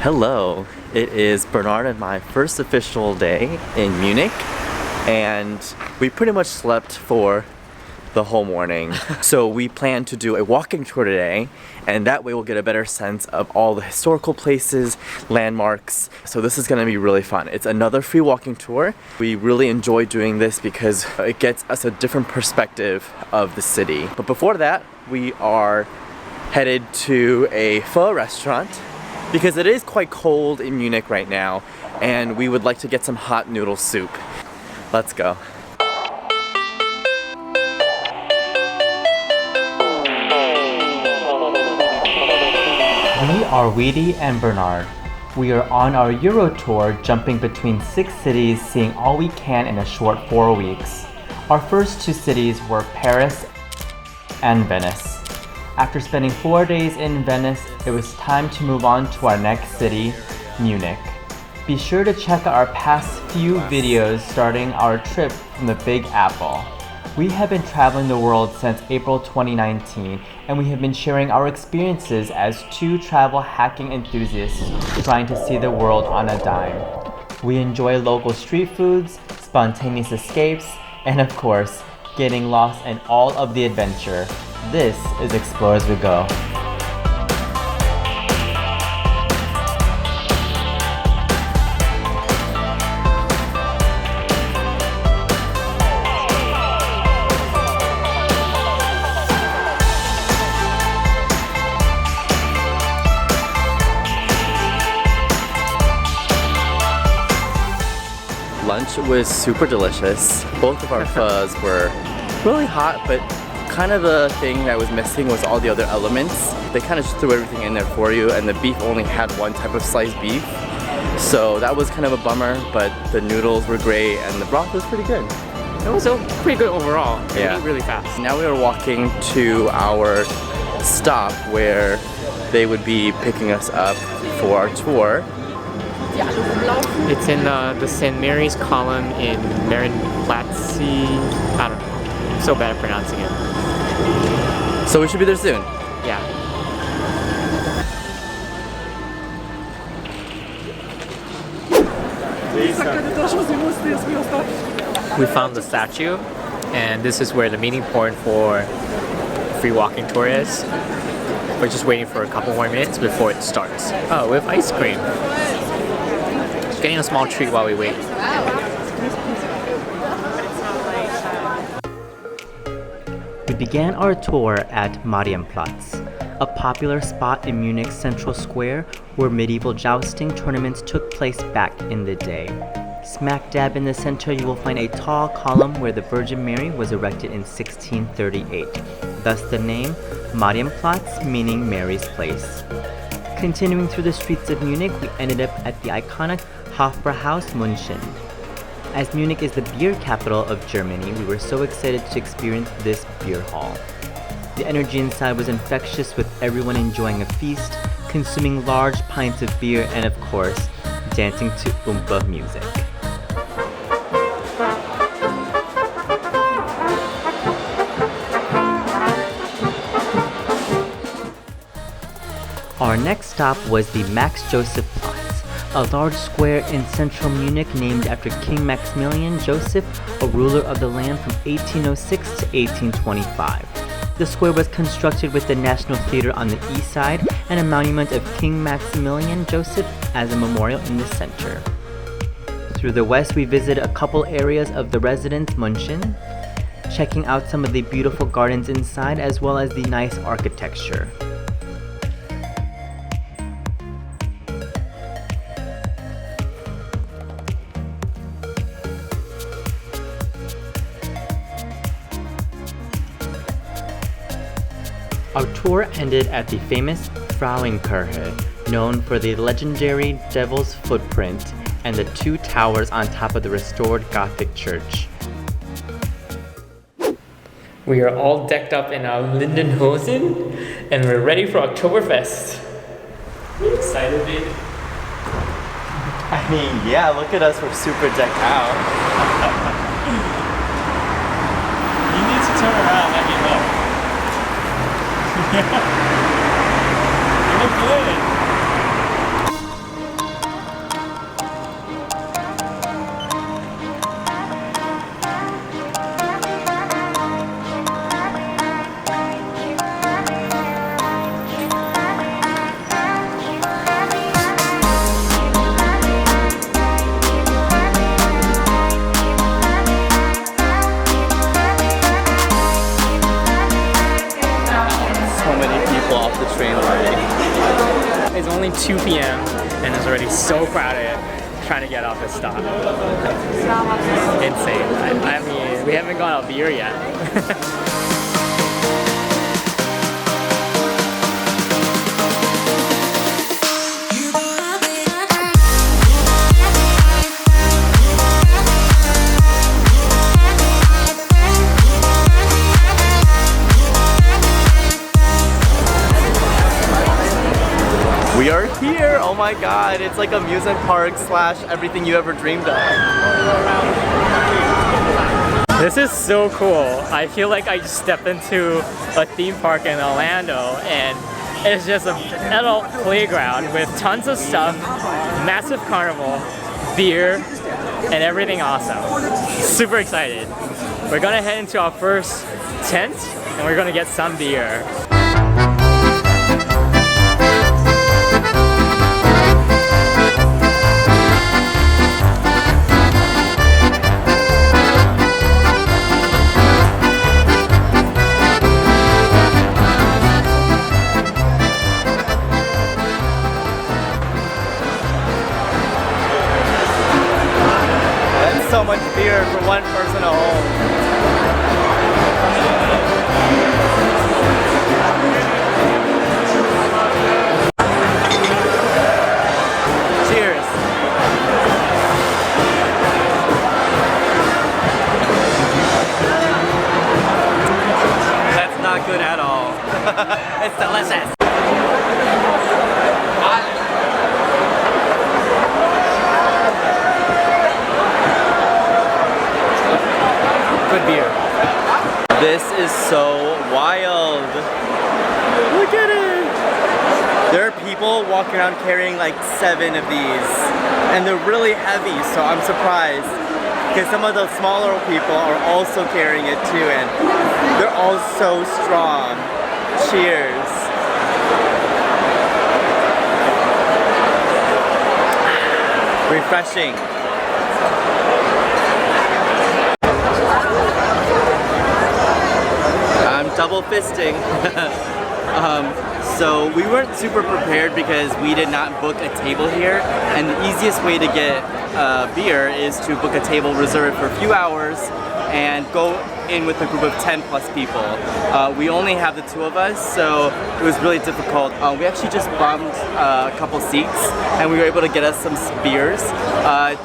Hello, it is Bernard and my first official day in Munich, and we pretty much slept for the whole morning. So we plan to do a walking tour today, and that way we'll get a better sense of all the historical places, landmarks. So this is gonna be really fun. It's another free walking tour. We really enjoy doing this because it gets us a different perspective of the city. But before that, we are headed to a pho restaurant because it is quite cold in Munich right now, and we would like to get some hot noodle soup. Let's go. We are Weedy and Bernard. We are on our Euro tour, jumping between 6 cities, seeing all we can in a short 4 weeks. Our first 2 cities were Paris and Venice. After spending 4 days in Venice, it was time to move on to our next city, Munich. Be sure to check out our past few videos starting our trip from the Big Apple. We have been traveling the world since April 2019, and we have been sharing our experiences as 2 travel hacking enthusiasts trying to see the world on a dime. We enjoy local street foods, spontaneous escapes, and of course, getting lost in all of the adventure. This is Explore As We Go. Lunch was super delicious. Both of our phos were really hot, but kind of the thing that was missing was all the other elements. They kind of just threw everything in there for you, and the beef only had one type of sliced beef. So that was kind of a bummer, but the noodles were great and the broth was pretty good. It was pretty good overall. It ate really fast. Now we are walking to our stop where they would be picking us up for our tour. It's in the St. Mary's column in Marienplatz. I don't know. I'm so bad at pronouncing it. So we should be there soon. Yeah. We found the statue, and this is where the meeting point for free walking tour is. We're just waiting for a couple more minutes before it starts. Oh, we have ice cream. Getting a small treat while we wait. We began our tour at Marienplatz, a popular spot in Munich's central square where medieval jousting tournaments took place back in the day. Smack dab in the center, you will find a tall column where the Virgin Mary was erected in 1638, thus the name Marienplatz, meaning Mary's Place. Continuing through the streets of Munich, we ended up at the iconic Hofbrauhaus München. As Munich is the beer capital of Germany, we were so excited to experience this beer hall. The energy inside was infectious, with everyone enjoying a feast, consuming large pints of beer, and of course, dancing to Oompa music. Our next stop was the Max Joseph Platz, a large square in central Munich named after King Maximilian Joseph, a ruler of the land from 1806 to 1825. The square was constructed with the National Theater on the east side and a monument of King Maximilian Joseph as a memorial in the center. Through the west, we visited a couple areas of the residence München, checking out some of the beautiful gardens inside as well as the nice architecture. Our tour ended at the famous Frauenkirche, known for the legendary Devil's Footprint and the 2 towers on top of the restored Gothic church. We are all decked up in our Lindenhosen, and we're ready for Oktoberfest. You excited, babe? I mean, yeah, look at us, we're super decked out. You need to turn around, let me know. You look good. 2 p.m. and it's already so crowded trying to get off this stop. Insane. I mean, we haven't got a beer yet. We are here! Oh my god, it's like amusement park slash everything you ever dreamed of. This is so cool. I feel like I just stepped into a theme park in Orlando and it's just a adult playground with tons of stuff, massive carnival, beer, and everything awesome. Super excited. We're gonna head into our first tent and we're gonna get some beer. So much beer for one person at home. Cheers. That's not good at all. It's delicious. Beer. This is so wild. Look at it. There are people walking around carrying like 7 of these and they're really heavy, so I'm surprised because some of the smaller people are also carrying it too and they're all so strong. Cheers. Refreshing. Double fisting. So we weren't super prepared because we did not book a table here, and the easiest way to get beer is to book a table reserved for a few hours and go in with a group of 10 plus people. We only have the 2 of us, so it was really difficult. We actually just bummed a couple seats and we were able to get us some beers.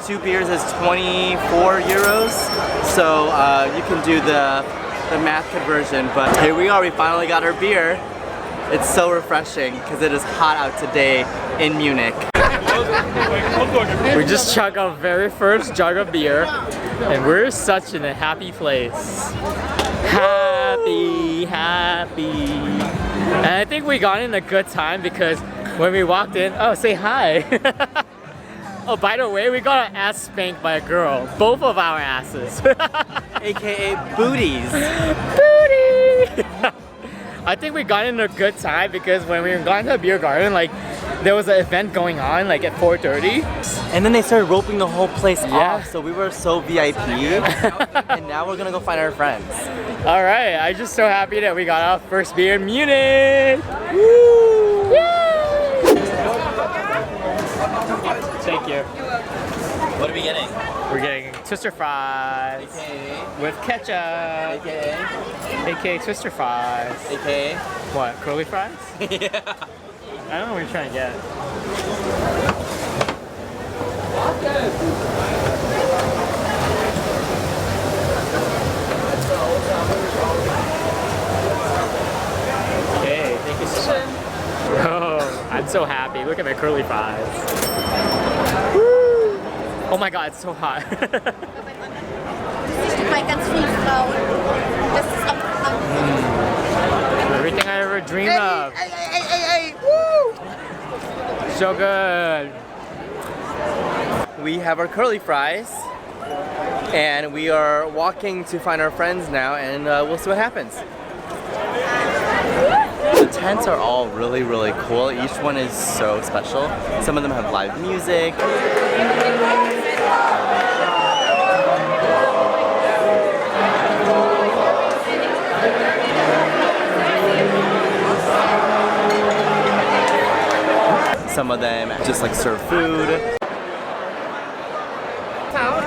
2 beers is 24 euros, so you can do the math conversion, but here we are, we finally got our beer. It's so refreshing because it is hot out today in Munich. We just chugged our very first jug of beer and we're such in a happy place. Happy. And I think we got in a good time because when we walked in, oh, say hi. Oh, by the way, we got our ass spanked by a girl. Both of our asses. AKA booties. Booty! I think we got in a good time because when we got into the beer garden, like, there was an event going on like at 4:30. And then they started roping the whole place Yeah. off, so we were so VIP. And now we're gonna go find our friends. Alright, I'm just so happy that we got our first beer in Munich! Woo! Yay! Thank you. What are we getting? We're getting twister fries AKA. with ketchup. AKA twister fries. AKA. What, curly fries? Yeah. I don't know what you're trying to get. Okay, thank you so much. Oh, I'm so happy. Look at my curly fries. Woo! Oh my god, it's so hot. Everything I ever dreamed of. Woo! So good. We have our curly fries, and we are walking to find our friends now, and we'll see what happens. The tents are all really, really cool. Each one is so special. Some of them have live music. Some of them just like serve food.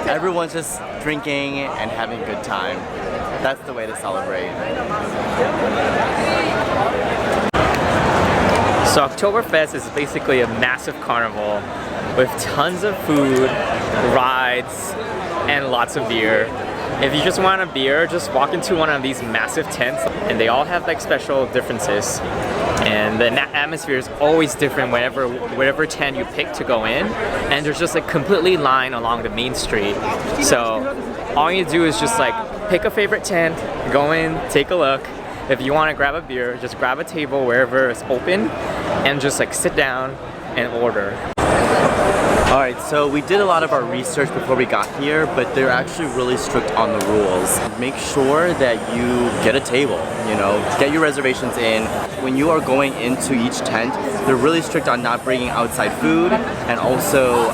Everyone's just drinking and having a good time. That's the way to celebrate. So Oktoberfest is basically a massive carnival with tons of food, rides, and lots of beer. If you just want a beer, just walk into one of these massive tents, and they all have like special differences. And the atmosphere is always different whatever tent you pick to go in, and there's just like completely line along the main street. So all you do is just like pick a favorite tent, go in, take a look. If you want to grab a beer, just grab a table wherever it's open and just like sit down and order. Alright, so we did a lot of our research before we got here, but they're actually really strict on the rules. Make sure that you get a table, you know, get your reservations in. When you are going into each tent, they're really strict on not bringing outside food and also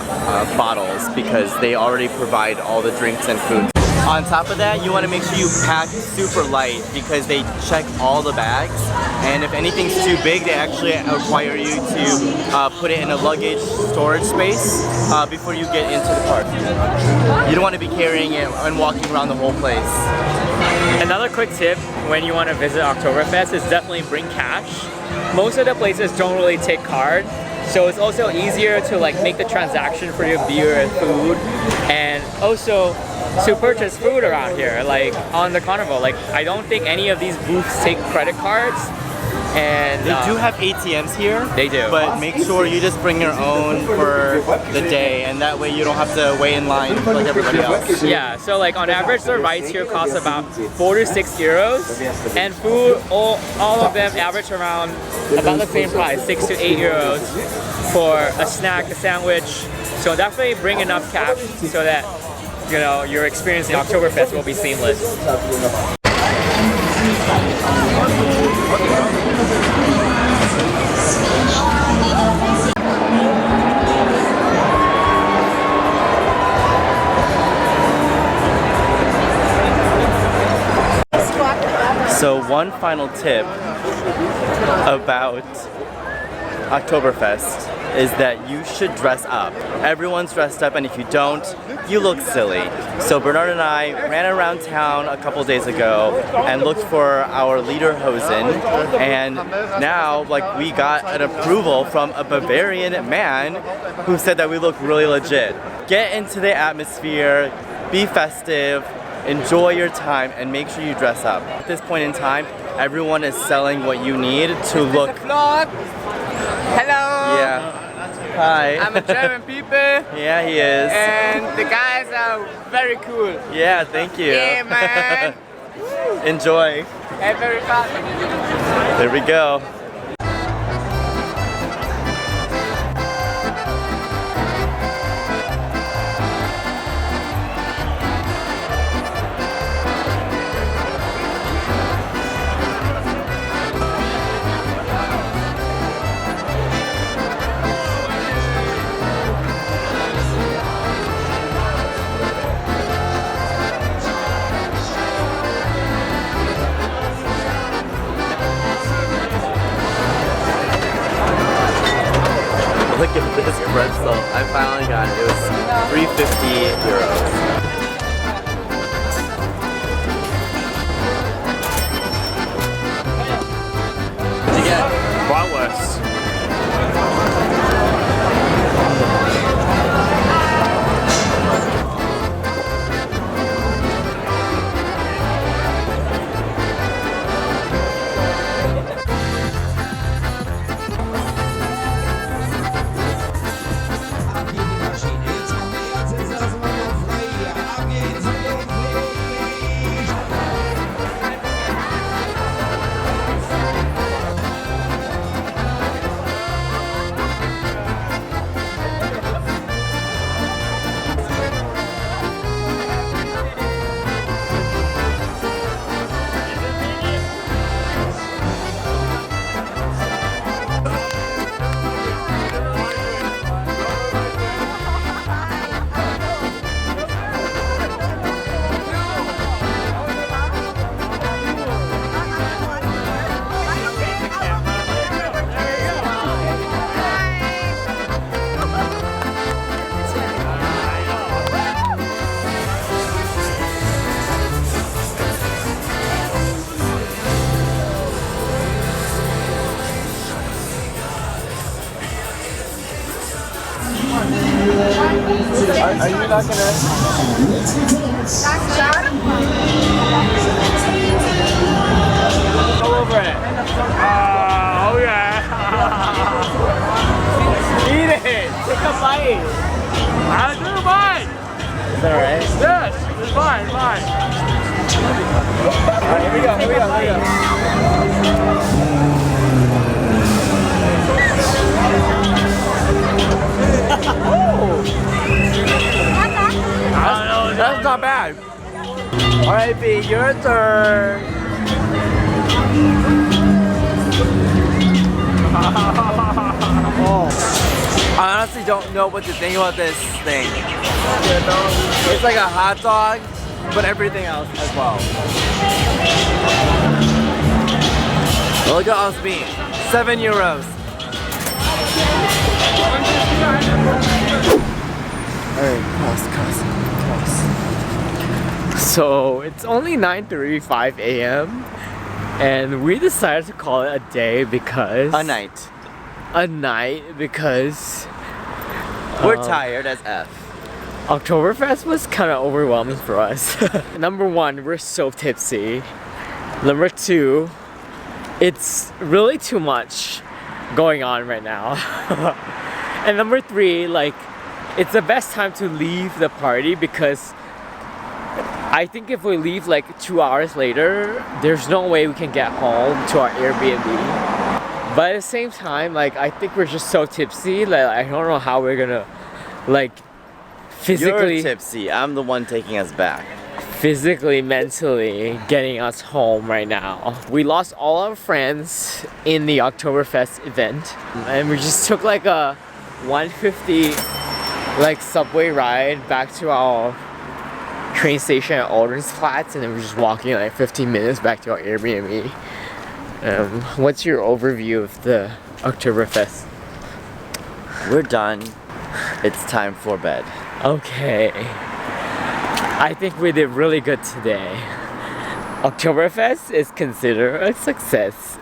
bottles, because they already provide all the drinks and food. On top of that, you want to make sure you pack super light because they check all the bags, and if anything's too big, they actually require you to put it in a luggage storage space before you get into the park. You don't want to be carrying it and walking around the whole place. Another quick tip when you want to visit Oktoberfest is definitely bring cash. Most of the places don't really take card, so it's also easier to like make the transaction for your beer and food, and also to purchase food around here, like on the carnival. Like I don't think any of these booths take credit cards, and they do have ATMs here. They do, but make sure you just bring your own for the day, and that way you don't have to wait in line like everybody else. Yeah, so like on average the rides here cost about 4 to 6 euros, and food, all of them average around about the same price, 6 to 8 euros for a snack, a sandwich. So definitely bring enough cash so that you know your experience in Oktoberfest will be seamless. So one final tip about Oktoberfest is that you should dress up. Everyone's dressed up, and if you don't, you look silly. So Bernard and I ran around town a couple days ago and looked for our lederhosen, and now like we got an approval from a Bavarian man who said that we look really legit. Get into the atmosphere, be festive, enjoy your time, and make sure you dress up. At this point in time, everyone is selling what you need to look. Vlog. Hello. Yeah. Hi. I'm a German people. Yeah, he is. And the guys are very cool. Yeah, thank you. Yeah, man. Enjoy. And very fun. There we go. Look at this pretzel. I finally got it. It was 350 euros. What'd you get? Bratwurst. Are you not gonna? Go over it. Oh yeah. Eat it. Take a bite. I'll do a bite. Is that alright? Yes, it's fine, fine. Alright, here we go, here we go, here we go. That's not bad. Alright, B, your turn. I honestly don't know what to think about this thing. It's like a hot dog, but everything else as well. Look at us being €7. Alright, close. So it's only 9:35 a.m. and we decided to call it a day because A night. Because We're tired as F. Oktoberfest was kind of overwhelming for us. Number one, we're so tipsy. Number two, it's really too much going on right now. And number three, like, it's the best time to leave the party because I think if we leave like 2 hours later, there's no way we can get home to our Airbnb. But at the same time, like, I think we're just so tipsy that I don't know how we're gonna, like, physically... You're tipsy. I'm the one taking us back. Physically, mentally getting us home right now. We lost all our friends in the Oktoberfest event. And we just took like a 150 like subway ride back to our train station at Aldensplatz, and then we're just walking like 15 minutes back to our Airbnb. What's your overview of the Oktoberfest? We're done. It's time for bed. Okay. I think we did really good today. Oktoberfest is considered a success.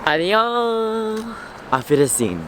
Adios! Auf Wiedersehen.